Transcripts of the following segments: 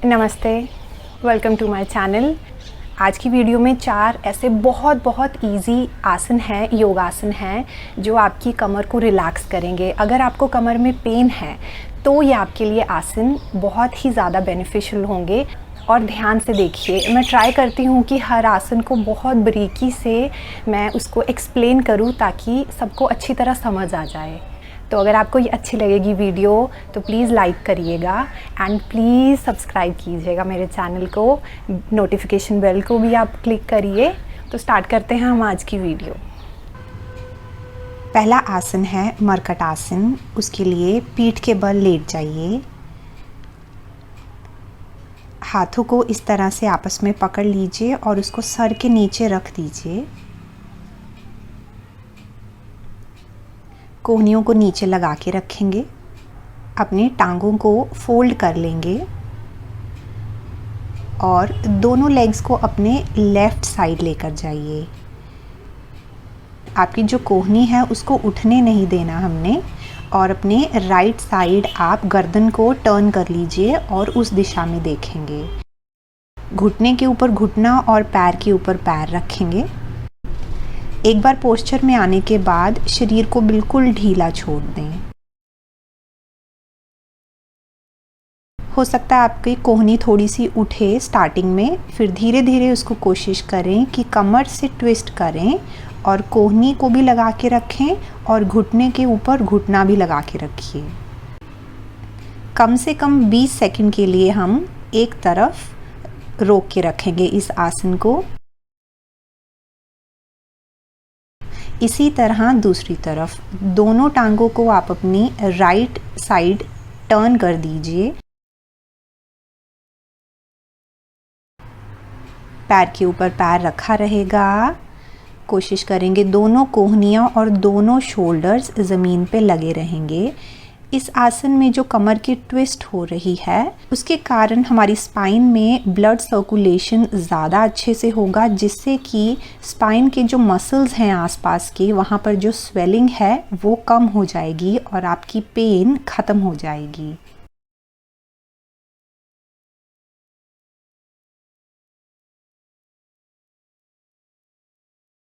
नमस्ते, welcome to my channel. आज की वीडियो में 4 ऐसे बहुत इजी आसन हैं, योगासन हैं जो आपकी कमर को रिलैक्स करेंगे। अगर आपको कमर में पेन है तो ये आपके लिए आसन बहुत ही ज़्यादा बेनिफिशियल होंगे। और ध्यान से देखिए, मैं ट्राई करती हूँ कि हर आसन को बहुत बारीकी से मैं उसको एक्सप्लेन करूँ ताकि सबको अच्छी तरह समझ आ जाए। तो अगर आपको ये अच्छी लगेगी वीडियो तो प्लीज़ लाइक करिएगा एंड प्लीज़ सब्सक्राइब कीजिएगा मेरे चैनल को। नोटिफिकेशन बेल को भी आप क्लिक करिए। तो स्टार्ट करते हैं हम आज की वीडियो। पहला आसन है मरकट आसन। उसके लिए पीठ के बल लेट जाइए। हाथों को इस तरह से आपस में पकड़ लीजिए और उसको सर के नीचे रख दीजिए। कोहनियों को नीचे लगा के रखेंगे। अपने टांगों को फोल्ड कर लेंगे और दोनों लेग्स को अपने लेफ़्ट साइड लेकर जाइए। आपकी जो कोहनी है उसको उठने नहीं देना हमने। और अपने राइट साइड आप गर्दन को टर्न कर लीजिए और उस दिशा में देखेंगे। घुटने के ऊपर घुटना और पैर के ऊपर पैर रखेंगे। एक बार पोस्चर में आने के बाद शरीर को बिल्कुल ढीला छोड़ दें। हो सकता है आपकी कोहनी थोड़ी सी उठे स्टार्टिंग में, फिर धीरे धीरे उसको कोशिश करें कि कमर से ट्विस्ट करें और कोहनी को भी लगा के रखें और घुटने के ऊपर घुटना भी लगा के रखिए। कम से कम 20 सेकंड के लिए हम एक तरफ रोक के रखेंगे इस आसन को। इसी तरह दूसरी तरफ दोनों टांगों को आप अपनी राइट साइड टर्न कर दीजिए। पैर के ऊपर पैर रखा रहेगा। कोशिश करेंगे दोनों कोहनियाँ और दोनों शोल्डर्स ज़मीन पे लगे रहेंगे। इस आसन में जो कमर की ट्विस्ट हो रही है उसके कारण हमारी स्पाइन में ब्लड सर्कुलेशन ज़्यादा अच्छे से होगा, जिससे कि स्पाइन के जो मसल्स हैं आसपास के, वहाँ पर जो स्वेलिंग है वो कम हो जाएगी और आपकी पेन ख़त्म हो जाएगी।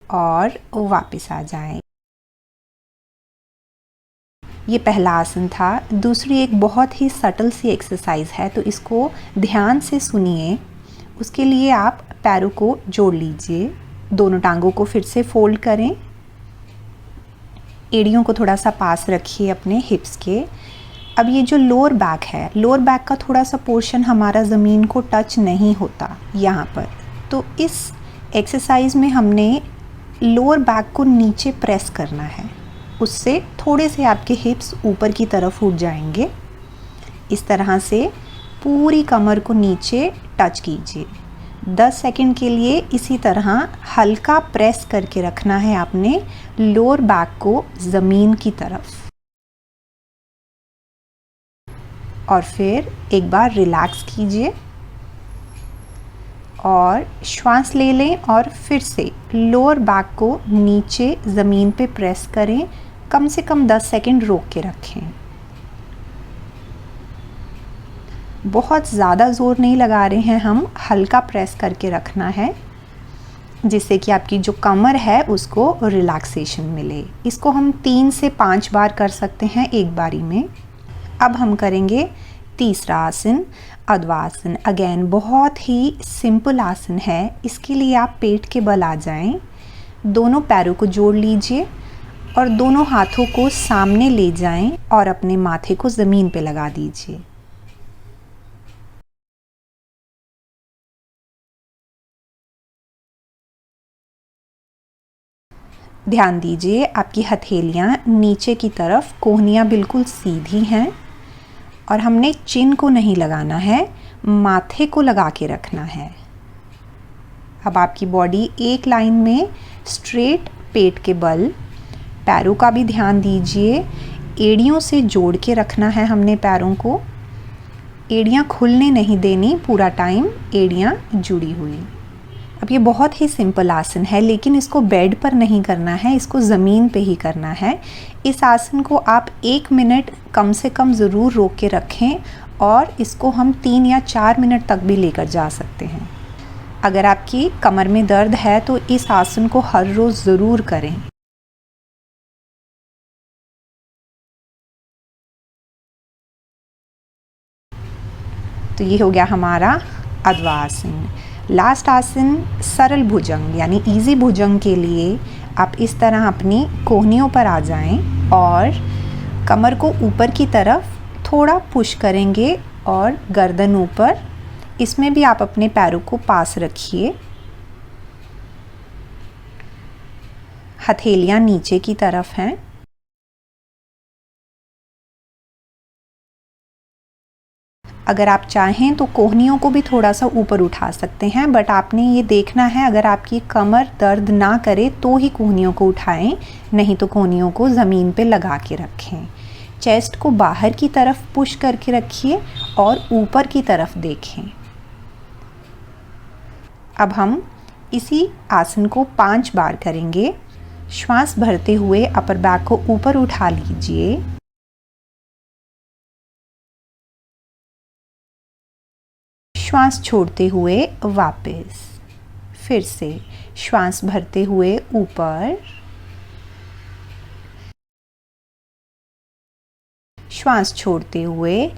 और वापस आ जाएं। ये पहला आसन था। दूसरी एक बहुत ही सटल सी एक्सरसाइज है, तो इसको ध्यान से सुनिए। उसके लिए आप पैरों को जोड़ लीजिए। दोनों टांगों को फिर से फोल्ड करें। एड़ियों को थोड़ा सा पास रखिए अपने हिप्स के। अब ये जो लोअर बैक है, लोअर बैक का थोड़ा सा पोर्शन हमारा ज़मीन को टच नहीं होता यहाँ पर। तो इस एक्सरसाइज में हमने लोअर बैक को नीचे प्रेस करना है। उससे थोड़े से आपके हिप्स ऊपर की तरफ उठ जाएंगे। इस तरह से पूरी कमर को नीचे टच कीजिए। 10 सेकंड के लिए इसी तरह हल्का प्रेस करके रखना है आपने लोअर बैक को ज़मीन की तरफ। और फिर एक बार रिलैक्स कीजिए और श्वास ले लें और फिर से लोअर बैक को नीचे ज़मीन पे प्रेस करें। कम से कम 10 सेकंड रोक के रखें। बहुत ज़्यादा ज़ोर नहीं लगा रहे हैं हम, हल्का प्रेस करके रखना है जिससे कि आपकी जो कमर है उसको रिलैक्सेशन मिले। इसको हम 3 से 5 बार कर सकते हैं एक बारी में। अब हम करेंगे तीसरा आसन, अद्वासन। अगेन बहुत ही सिंपल आसन है। इसके लिए आप पेट के बल आ जाएं। दोनों पैरों को जोड़ लीजिए और दोनों हाथों को सामने ले जाएं और अपने माथे को ज़मीन पे लगा दीजिए। ध्यान दीजिए आपकी हथेलियां नीचे की तरफ, कोहनियां बिल्कुल सीधी हैं और हमने चिन को नहीं लगाना है, माथे को लगा के रखना है। अब आपकी बॉडी एक लाइन में स्ट्रेट, पेट के बल। पैरों का भी ध्यान दीजिए। एड़ियों से जोड़ के रखना है हमने पैरों को। एड़ियाँ खुलने नहीं देनी पूरा टाइम, एड़ियाँ जुड़ी हुई। अब ये बहुत ही सिंपल आसन है, लेकिन इसको बेड पर नहीं करना है, इसको ज़मीन पे ही करना है। इस आसन को आप 1 मिनट कम से कम ज़रूर रोक के रखें और इसको हम 3 या 4 मिनट तक भी लेकर जा सकते हैं। अगर आपकी कमर में दर्द है तो इस आसन को हर रोज़ ज़रूर करें। तो ये हो गया हमारा अद्वा आसन। लास्ट आसन सरल भुजंग यानी इजी भुजंग के लिए आप इस तरह अपनी कोहनियों पर आ जाएं और कमर को ऊपर की तरफ थोड़ा पुश करेंगे और गर्दन ऊपर। इसमें भी आप अपने पैरों को पास रखिए, हथेलियां नीचे की तरफ हैं। अगर आप चाहें तो कोहनियों को भी थोड़ा सा ऊपर उठा सकते हैं, बट आपने ये देखना है अगर आपकी कमर दर्द ना करे तो ही कोहनियों को उठाएं, नहीं तो कोहनियों को ज़मीन पे लगा के रखें। चेस्ट को बाहर की तरफ पुश करके रखिए और ऊपर की तरफ देखें। अब हम इसी आसन को 5 बार करेंगे। श्वास भरते हुए अपर बैक को ऊपर उठा लीजिए, श्वास छोड़ते हुए वापस, फिर से श्वास भरते हुए ऊपर, श्वास छोड़ते हुए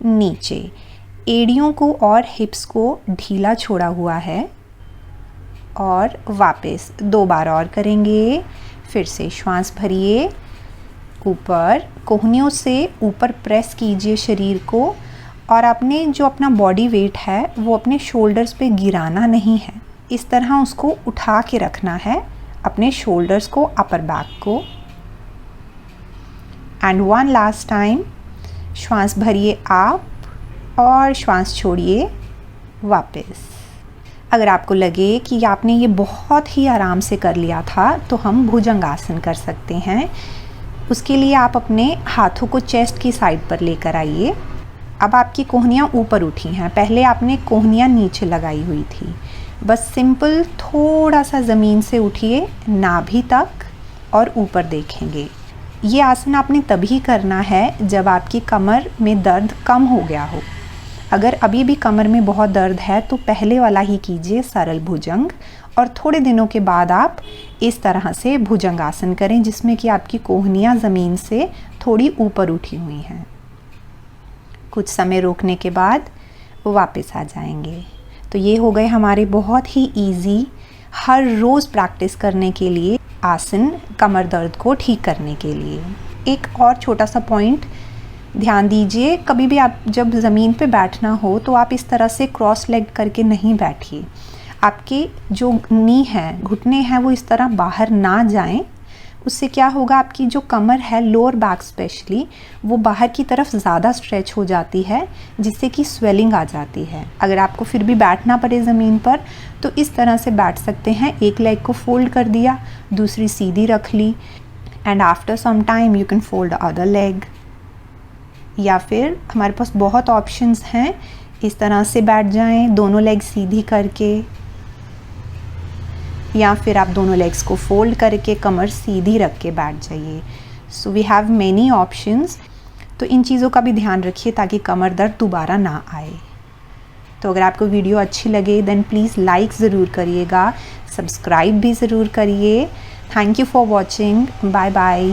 नीचे। एड़ियों को और हिप्स को ढीला छोड़ा हुआ है और वापस 2 बार और करेंगे। फिर से श्वास भरिए, ऊपर, कोहनियों से ऊपर प्रेस कीजिए शरीर को और अपने जो अपना बॉडी वेट है वो अपने शोल्डर्स पे गिराना नहीं है, इस तरह उसको उठा के रखना है, अपने शोल्डर्स को, अपर बैक को। एंड वन लास्ट टाइम, श्वास भरिए आप और श्वास छोड़िए वापस। अगर आपको लगे कि आपने ये बहुत ही आराम से कर लिया था तो हम भुजंगासन कर सकते हैं। उसके लिए आप अपने हाथों को चेस्ट की साइड पर लेकर आइए। अब आपकी कोहनियाँ ऊपर उठी हैं, पहले आपने कोहनियाँ नीचे लगाई हुई थी। बस सिंपल थोड़ा सा ज़मीन से उठिए नाभि तक और ऊपर देखेंगे। ये आसन आपने तभी करना है जब आपकी कमर में दर्द कम हो गया हो। अगर अभी भी कमर में बहुत दर्द है तो पहले वाला ही कीजिए, सरल भुजंग, और थोड़े दिनों के बाद आप इस तरह से भुजंगासन करें जिसमें कि आपकी कोहनियाँ ज़मीन से थोड़ी ऊपर उठी हुई हैं। कुछ समय रोकने के बाद वो वापस आ जाएंगे। तो ये हो गए हमारे बहुत ही इजी, हर रोज़ प्रैक्टिस करने के लिए आसन, कमर दर्द को ठीक करने के लिए। एक और छोटा सा पॉइंट ध्यान दीजिए, कभी भी आप जब ज़मीन पे बैठना हो तो आप इस तरह से क्रॉस लेग करके नहीं बैठिए। आपके जो नी हैं, घुटने हैं, वो इस तरह बाहर ना जाएं। उससे क्या होगा, आपकी जो कमर है, लोअर बैक स्पेशली, वो बाहर की तरफ ज़्यादा स्ट्रेच हो जाती है जिससे कि स्वेलिंग आ जाती है। अगर आपको फिर भी बैठना पड़े ज़मीन पर तो इस तरह से बैठ सकते हैं। एक लेग को फोल्ड कर दिया, दूसरी सीधी रख ली, and after some time you can fold other leg. या फिर हमारे पास बहुत ऑप्शंस हैं, इस तरह से बैठ जाएं दोनों लेग सीधी करके, या फिर आप दोनों लेग्स को फोल्ड करके कमर सीधी रख के बैठ जाइए। So we have many options. तो इन चीज़ों का भी ध्यान रखिए ताकि कमर दर्द दोबारा ना आए। तो अगर आपको वीडियो अच्छी लगे देन प्लीज़ लाइक ज़रूर करिएगा, सब्सक्राइब भी ज़रूर करिए। Thank you for watching, bye bye.